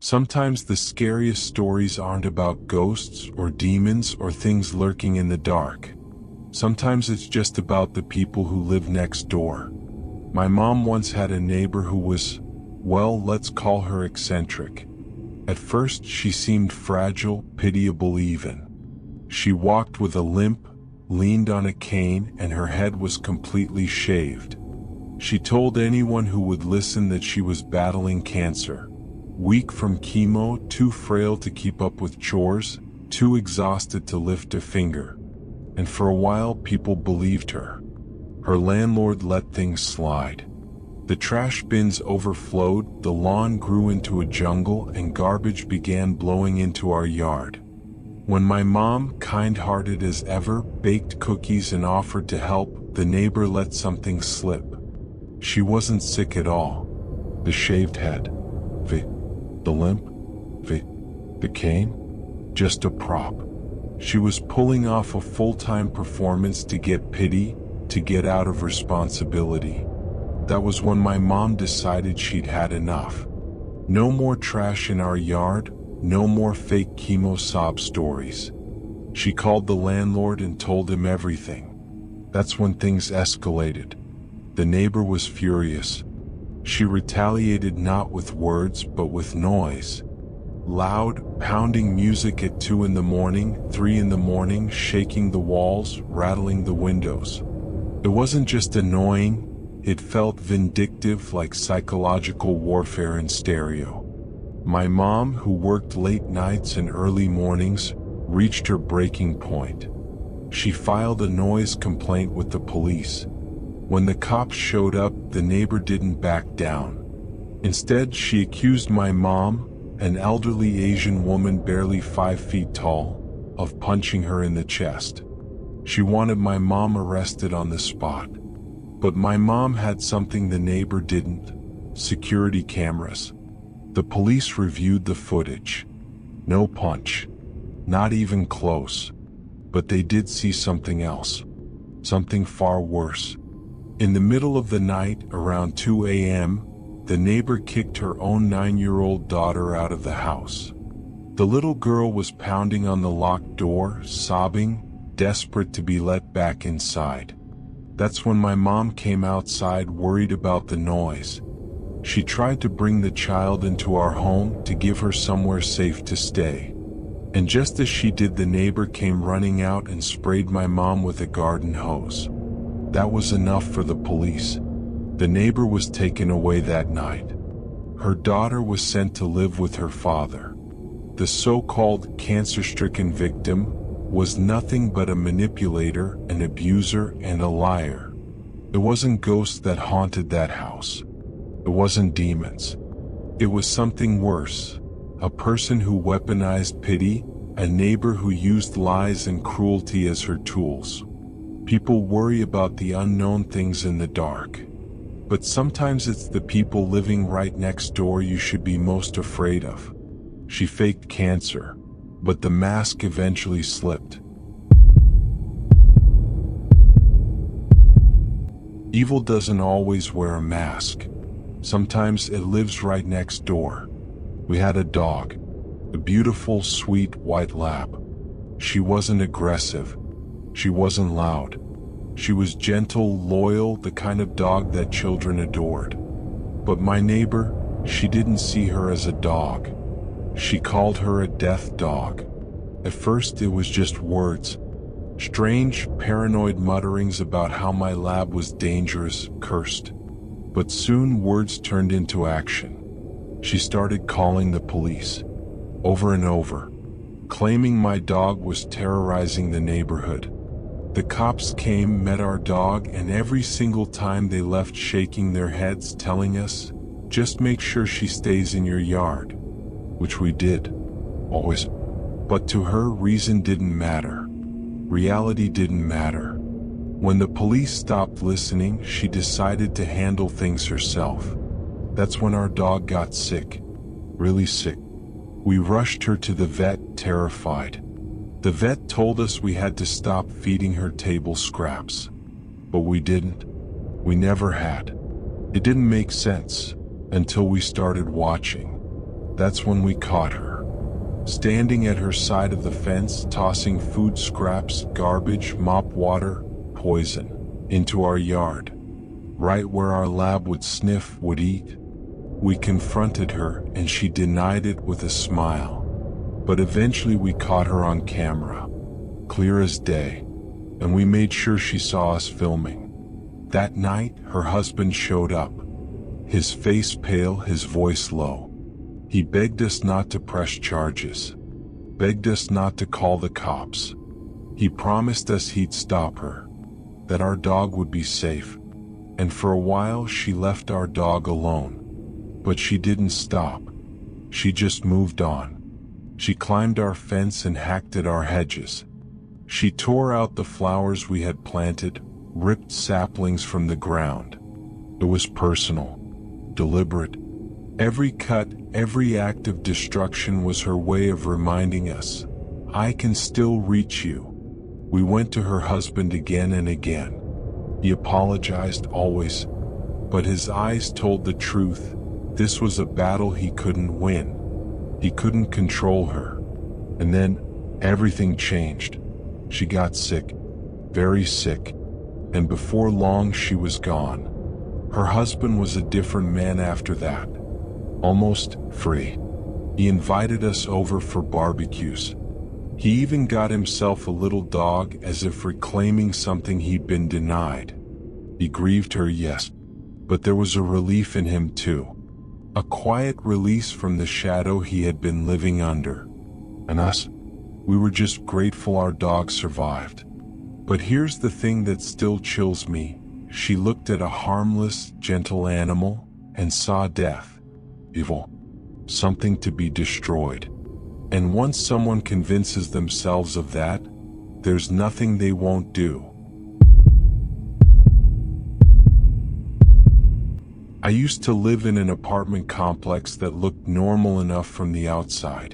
Sometimes the scariest stories aren't about ghosts or demons or things lurking in the dark. Sometimes it's just about the people who live next door. My mom once had a neighbor who was, well, let's call her eccentric. At first, she seemed fragile, pitiable even. She walked with a limp, leaned on a cane, and her head was completely shaved. She told anyone who would listen that she was battling cancer. Weak from chemo, too frail to keep up with chores, too exhausted to lift a finger. And for a while, people believed her. Her landlord let things slide. The trash bins overflowed, the lawn grew into a jungle, and garbage began blowing into our yard. When my mom, kind-hearted as ever, baked cookies and offered to help, the neighbor let something slip. She wasn't sick at all. The shaved head. The limp. The cane. Just a prop. She was pulling off a full-time performance to get pity, to get out of responsibility. That was when my mom decided she'd had enough. No more trash in our yard, no more fake chemo sob stories. She called the landlord and told him everything. That's when things escalated. The neighbor was furious. She retaliated not with words but with noise. Loud, pounding music at 2 in the morning, 3 in the morning, shaking the walls, rattling the windows. It wasn't just annoying, it felt vindictive, like psychological warfare in stereo. My mom, who worked late nights and early mornings, reached her breaking point. She filed a noise complaint with the police. When the cops showed up, the neighbor didn't back down. Instead, she accused my mom, an elderly Asian woman barely 5 feet tall, of punching her in the chest. She wanted my mom arrested on the spot. But my mom had something the neighbor didn't: security cameras. The police reviewed the footage. No punch. Not even close. But they did see something else. Something far worse. In the middle of the night, around 2 a.m., the neighbor kicked her own 9-year-old daughter out of the house. The little girl was pounding on the locked door, sobbing, desperate to be let back inside. That's when my mom came outside, worried about the noise. She tried to bring the child into our home to give her somewhere safe to stay. And just as she did, the neighbor came running out and sprayed my mom with a garden hose. That was enough for the police. The neighbor was taken away that night. Her daughter was sent to live with her father. The so-called cancer-stricken victim was nothing but a manipulator, an abuser, and a liar. It wasn't ghosts that haunted that house. It wasn't demons. It was something worse. A person who weaponized pity, a neighbor who used lies and cruelty as her tools. People worry about the unknown things in the dark. But sometimes it's the people living right next door you should be most afraid of. She faked cancer, but the mask eventually slipped. Evil doesn't always wear a mask. Sometimes it lives right next door. We had a dog, a beautiful, sweet white lab. She wasn't aggressive. She wasn't loud. She was gentle, loyal, the kind of dog that children adored. But my neighbor, she didn't see her as a dog. She called her a death dog. At first it was just words. Strange, paranoid mutterings about how my lab was dangerous, cursed. But soon words turned into action. She started calling the police, over and over, claiming my dog was terrorizing the neighborhood. The cops came, met our dog, and every single time they left shaking their heads, telling us, just make sure she stays in your yard. Which we did. Always. But to her, reason didn't matter. Reality didn't matter. When the police stopped listening, she decided to handle things herself. That's when our dog got sick. Really sick. We rushed her to the vet, terrified. The vet told us we had to stop feeding her table scraps. But we didn't. We never had. It didn't make sense until we started watching. That's when we caught her, standing at her side of the fence, tossing food scraps, garbage, mop water, poison, into our yard, right where our lab would sniff, would eat. We confronted her and she denied it with a smile. But eventually we caught her on camera, clear as day, and we made sure she saw us filming. That night, her husband showed up, his face pale, his voice low. He begged us not to press charges, begged us not to call the cops. He promised us he'd stop her, that our dog would be safe. And for a while she left our dog alone. But she didn't stop. She just moved on. She climbed our fence and hacked at our hedges. She tore out the flowers we had planted, ripped saplings from the ground. It was personal, deliberate. Every cut, every act of destruction was her way of reminding us, I can still reach you. We went to her husband again and again. He apologized always, but his eyes told the truth. This was a battle he couldn't win. He couldn't control her. And then, everything changed. She got sick, very sick, and before long she was gone. Her husband was a different man after that, almost free. He invited us over for barbecues. He even got himself a little dog as if reclaiming something he'd been denied. He grieved her, yes, but there was a relief in him too. A quiet release from the shadow he had been living under. And us, we were just grateful our dog survived. But here's the thing that still chills me. She looked at a harmless, gentle animal and saw death. Evil. Something to be destroyed. And once someone convinces themselves of that, there's nothing they won't do. I used to live in an apartment complex that looked normal enough from the outside.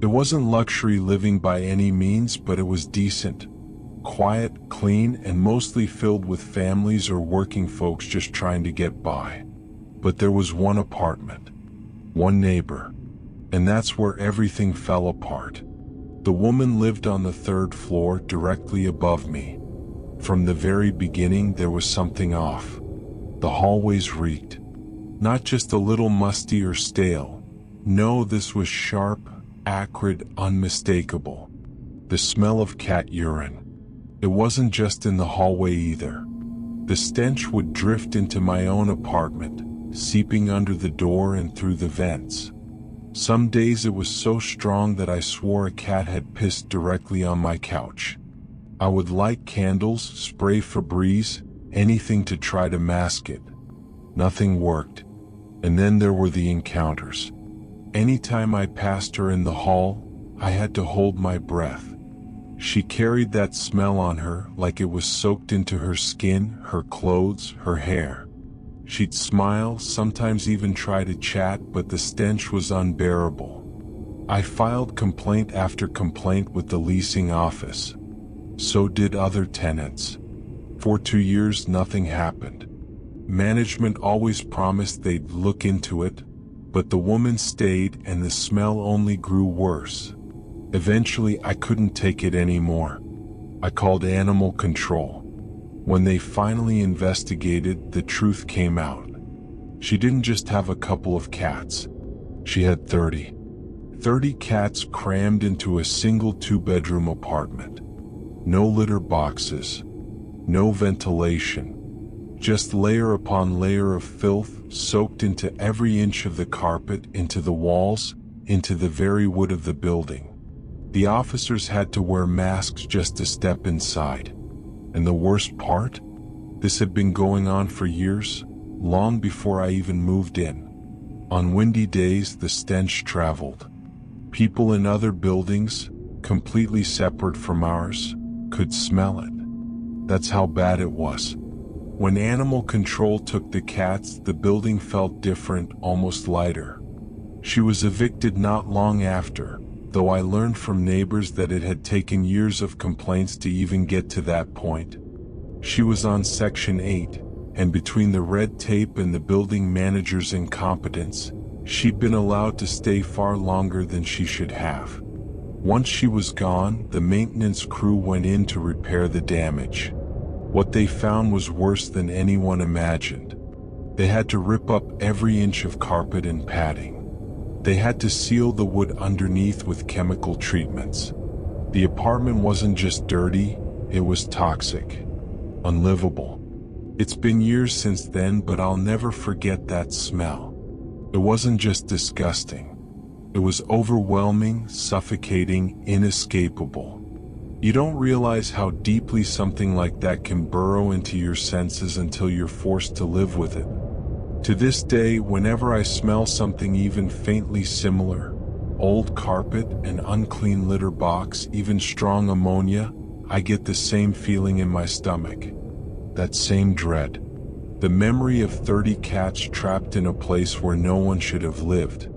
It wasn't luxury living by any means, but it was decent. Quiet, clean, and mostly filled with families or working folks just trying to get by. But there was one apartment, one neighbor, and that's where everything fell apart. The woman lived on the third floor directly above me. From the very beginning there was something off. The hallways reeked. Not just a little musty or stale. No, this was sharp, acrid, unmistakable. The smell of cat urine. It wasn't just in the hallway either. The stench would drift into my own apartment, seeping under the door and through the vents. Some days it was so strong that I swore a cat had pissed directly on my couch. I would light candles, spray Febreze, anything to try to mask it. Nothing worked. And then there were the encounters. Anytime I passed her in the hall, I had to hold my breath. She carried that smell on her like it was soaked into her skin, her clothes, her hair. She'd smile, sometimes even try to chat, but the stench was unbearable. I filed complaint after complaint with the leasing office. So did other tenants. For 2 years, nothing happened. Management always promised they'd look into it, but the woman stayed and the smell only grew worse. Eventually, I couldn't take it anymore. I called animal control. When they finally investigated, the truth came out. She didn't just have a couple of cats. She had 30. 30 cats crammed into a single 2-bedroom apartment. No litter boxes. No ventilation. Just layer upon layer of filth soaked into every inch of the carpet, into the walls, into the very wood of the building. The officers had to wear masks just to step inside. And the worst part? This had been going on for years, long before I even moved in. On windy days, the stench traveled. People in other buildings, completely separate from ours, could smell it. That's how bad it was. When animal control took the cats, the building felt different, almost lighter. She was evicted not long after, though I learned from neighbors that it had taken years of complaints to even get to that point. She was on Section 8, and between the red tape and the building manager's incompetence, She'd been allowed to stay far longer than she should have. Once she was gone, the maintenance crew went in to repair the damage. What they found was worse than anyone imagined. They had to rip up every inch of carpet and padding. They had to seal the wood underneath with chemical treatments. The apartment wasn't just dirty, it was toxic, unlivable. It's been years since then, but I'll never forget that smell. It wasn't just disgusting. It was overwhelming, suffocating, inescapable. You don't realize how deeply something like that can burrow into your senses until you're forced to live with it. To this day, whenever I smell something even faintly similar, old carpet, an unclean litter box, even strong ammonia, I get the same feeling in my stomach. That same dread. The memory of 30 cats trapped in a place where no one should have lived.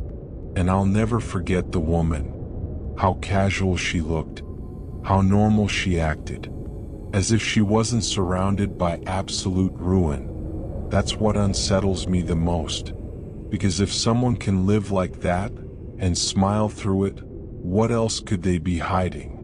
And I'll never forget the woman. How casual she looked. How normal she acted. As if she wasn't surrounded by absolute ruin. That's what unsettles me the most. Because if someone can live like that, and smile through it, what else could they be hiding?